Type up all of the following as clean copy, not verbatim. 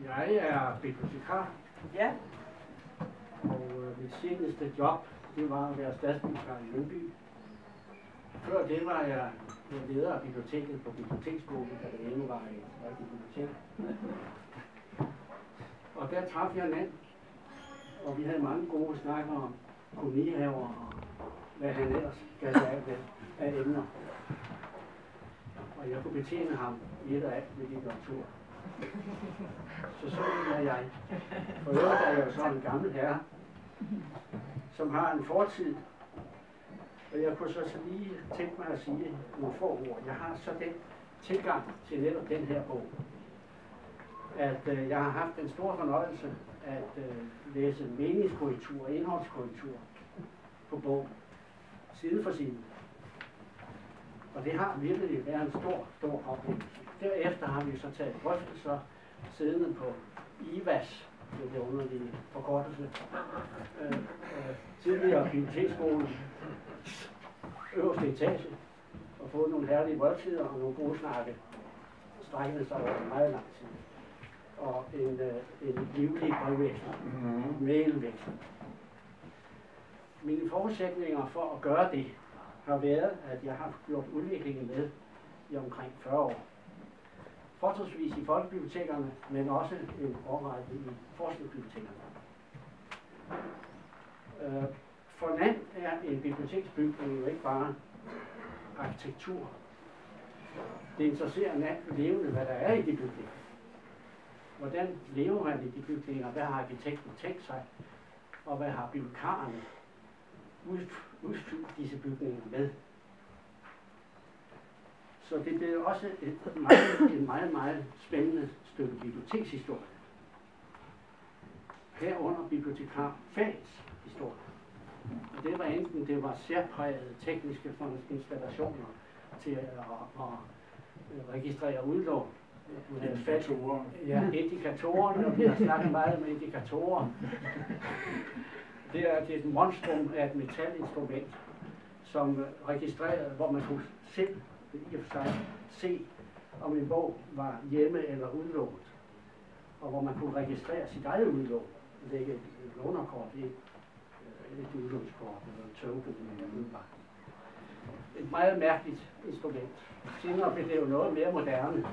Jeg er bibliotekar, Ja. og mit seneste job, det var at være stadsbibliotekar i Lyngby. Før det var jeg leder af biblioteket på Biblioteksskolen, da det endnu var et rigtigt bibliotek. Og der traf jeg Nan, og vi havde mange gode snakker om kolonihaver og hvad han ellers gav sig af emner. Og jeg kunne betjene ham i et og alt med litteratur. Så sådan er jeg. For øvrigt er jeg jo så en gammel herre, som har en fortid. Og jeg kunne så lige tænke mig at sige nogle få ord. Jeg har så den tilgang til netop den her bog, at jeg har haft en stor fornøjelse at læse meningskorrektur og indholdskorrektur på bogen, side for side. Og det har virkelig været en stor oplevelse. Derefter har vi så taget drøftelser siddende på IVAS, det underlige forkortelse, tidligere biblioteksskolen, øverste etage, og fået nogle herlige måltider og nogle gode snakke, strækkende sig over meget lang tid. Og en livlig brevveksling, mailveksling. Mine forudsætninger for at gøre det har været, at jeg har gjort udviklingen med i omkring 40 år. Fortrinsvis i folkebibliotekerne, men også en årrække i forskningsbibliotekerne. For Nan er en biblioteksbygning jo ikke bare arkitektur. Det interesserer Nan levende, hvad der er i de bygninger. Hvordan lever man i de bygninger? Hvad har arkitekten tænkt sig? Og hvad har bibliotekarerne udfyldt disse bygninger med? Så det bliver også et meget spændende stykke bibliotekshistorie. Herunder bibliotekarfagets historie. Og det var enten det var særprægede tekniske installationer til at registrere udlån. Indikatorer. Ja, indikatorerne, og vi har snakket meget med indikatorer. Det er et monstrum af et metalinstrument, som registrerede, hvor man kunne selv i og for sig se, om en bog var hjemme eller udlånt, og hvor man kunne registrere sit eget udlån, lægge et lånerkort i, et udlånskort eller et token eller noget. Et meget mærkeligt instrument. Senere blev det jo noget mere moderne.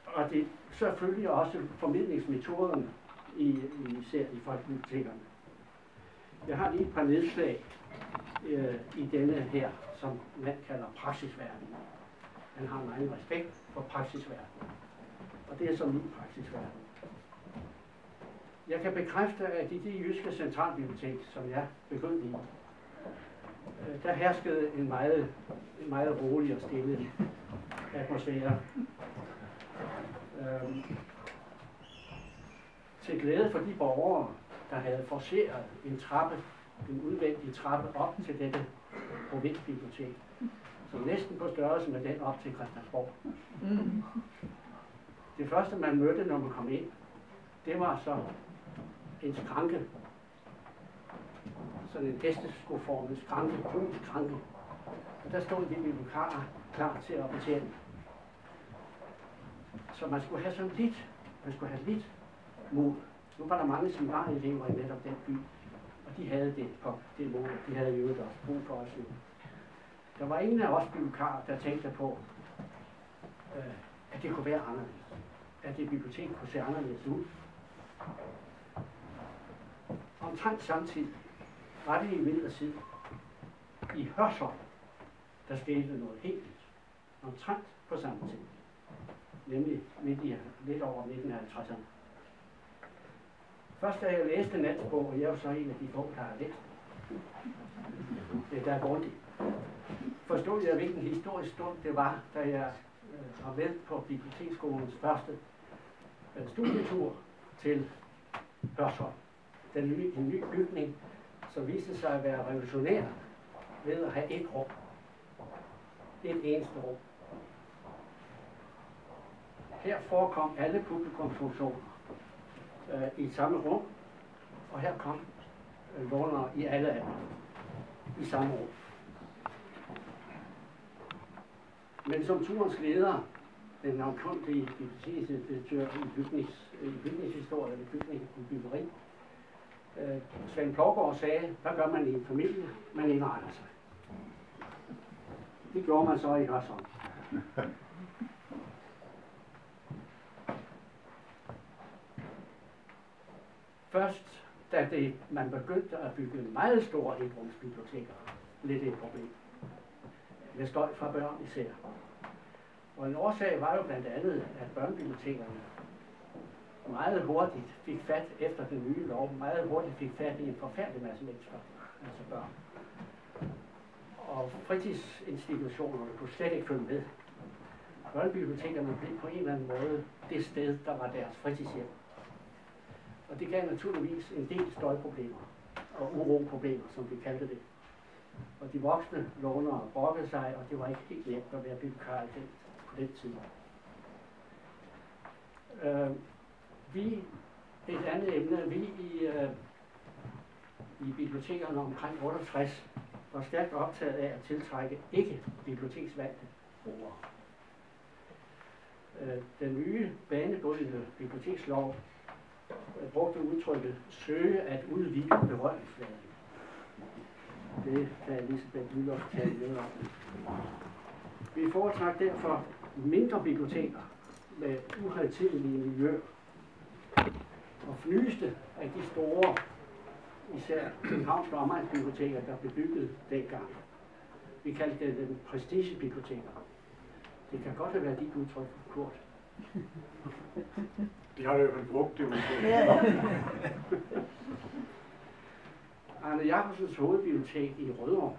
Og det selvfølgelig også formidlingsmetoden især i folkebibliotekerne. Jeg har lige et par nedslag i denne her, som man kalder praksisverden. Man har en egen respekt for praksisverden. Og det er som min praksisverden. Jeg kan bekræfte, at i det jyske centralbibliotek, som jeg begyndte i, der herskede en meget rolig og stille atmosfære. Til glæde for de borgere, der havde forceret en udvendig trappe op til dette provinsbibliotek, som næsten på størrelse med den op til Christiansborg. Det første, man mødte, når man kom ind, det var så en skranke. Sådan en hesteskoformet skranke, brun skranke. Og der stod de bibliotekarer klar til at betjene. Så man skulle have lidt mod. Nu var der mange seminarieelever i netop den by, og de havde det på det mod. De havde jo også brug for os. Der var ingen af os bibliotekarer, der tænkte på, at det kunne være anderledes. At det bibliotek kunne se anderledes ud. Omtrent samtidig var det imidlertid i Hørsholm, der skete noget helt nyt. Omtrent på samme tid. Nemlig lidt over midten af 50'erne. Først da jeg læste Nans bog, og jeg er jo så en af de få, der har læst det, der er grundigt, forstod jeg, hvilken historisk stund det var, da jeg var med på Biblioteksskolens første studietur til Hørsholm. En ny bygning, som viste sig at være revolutionær ved at have et rum. Et eneste rum. Her forekom alle publikumsfunktioner i samme rum, og her kom lånere i alle aldre i samme rum. Men som turens leder den navnkundige biblioteksinspektør i bygningshistorie eller byggeri. Svend Plovgaard sagde, hvad gør man i en familie? Man indretter sig. Det gjorde man så i Hørsholm. Først, da man begyndte at bygge meget store enrumsbiblioteker, blev det et problem. Med støj fra børn især. Og en årsag var jo blandt andet, at børnebibliotekerne meget hurtigt fik fat efter den nye lov, meget hurtigt fik fat i en forfærdelig masse mennesker, altså børn. Og fritidsinstitutionerne kunne slet ikke følge med. Børnebibliotekerne blev på en eller anden måde det sted, der var deres fritidshjem. Og det gav naturligvis en del støjproblemer og uroproblemer, som vi kaldte det. Og de voksne lånere brokkede sig, og det var ikke helt nemt at være bibliotekar på den tid. Et andet emne, vi i bibliotekerne omkring 68 var stærkt optaget af at tiltrække ikke biblioteksvalgte brugere. Den nye banebrydende bibliotekslov brugte udtrykket søge at udvide berøringsfladen. Det kan Elisabeth Müller tale med om. Vi foretrækker derfor mindre biblioteker med uhøjtidelige miljøer. Og nyeste af de store, især københavnske omegnsbiblioteker, der blev bygget dengang. Vi kaldte det den prestigebiblioteker. Det kan godt have været dit udtryk, Kurt. De har jo brugt det. Arne Jacobsens hovedbibliotek i Rødovre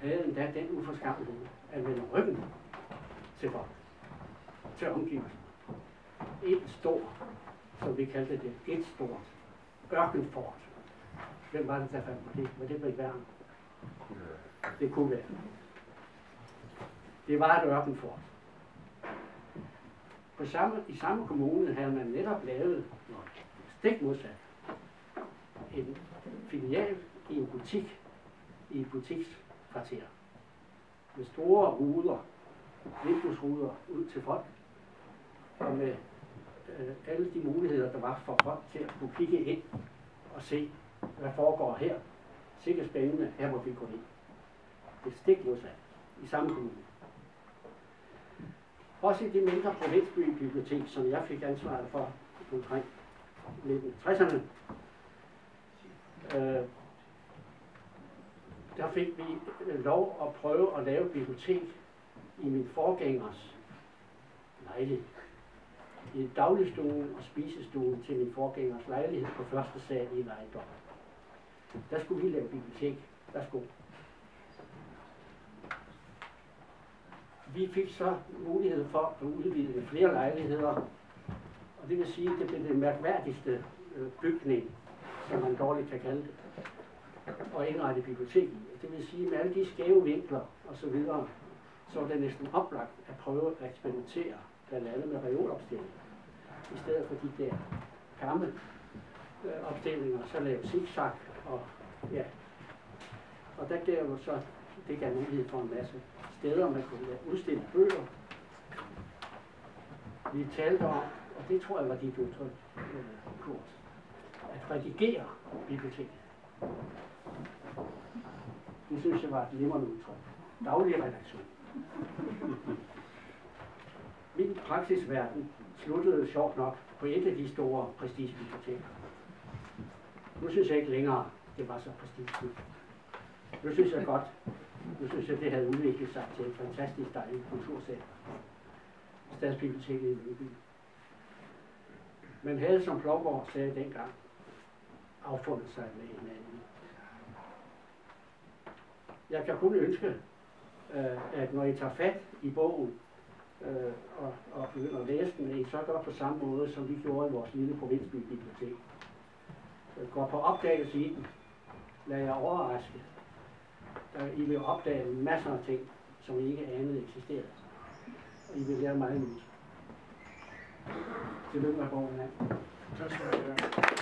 havde endda den uforskammelighed at vende ryggen til folk, til omgivelserne. Et stort, som vi kaldte det, et stort ørkenfort. Hvem var det, der fandt på det? Var det Britt Werner? Det kunne være. Det var et ørkenfort. I samme kommune havde man netop lavet noget stik modsat. En filial i en butik, i et butikskvarter. Med store ruder, vinduesruder ud til folk. Og med alle de muligheder, der var for folk til at kunne kigge ind og se, hvad foregår her. Sikkert spændende, her må vi gå ind. Det er stik modsat i samme kommune. Også i det mindre provinsbybibliotek, som jeg fik ansvaret for omkring 1960'erne, der fik vi lov at prøve at lave bibliotek i min forgængers lejlighed. I dagligstuen og spisestuen til min forgængers lejlighed på første sal i en ejendom. Der skulle vi lave bibliotek. Værsgo. Vi fik så mulighed for at udvide med flere lejligheder, og det vil sige, at det blev den mærkværdigste bygning, som man dårligt kan kalde det, og indrette bibliotek i. Det vil sige, med alle de skæve vinkler og så videre, så var det næsten oplagt at prøve at eksperimentere, blandt andet med reolopstilling. I stedet for de der gamle opstillinger, så lave zigzag, og ja. Og der gav jo så, det gav mulighed for en masse steder, man kunne udstille bøger. Vi talte om, og det tror jeg var dit udtryk, Kurt, at redigere biblioteket. Det synes jeg var et glimrende udtryk. Daglig redaktion. Min praksisverden sluttede sjovt nok på et af de store prestigebiblioteker. Nu synes jeg ikke længere, det var så prestigefyldt. Nu synes jeg godt, det havde udviklet sig til et fantastisk dejligt kulturcenter. Stadsbiblioteket i Lyngby. Man havde, som Plovgaard sagde dengang, affundet sig med hinanden. Jeg kan kun ønske, at når I tager fat i bogen og begynder at læse den, at I så gør på samme måde, som vi gjorde i vores lille provinsbybibliotek. Går på opdagelse i den. Lad jer overraske. I vil opdage masser af ting, som I ikke anede eksisterede. Og I vil lære meget nyt. Tillykke med bogen her. Tak skal du have.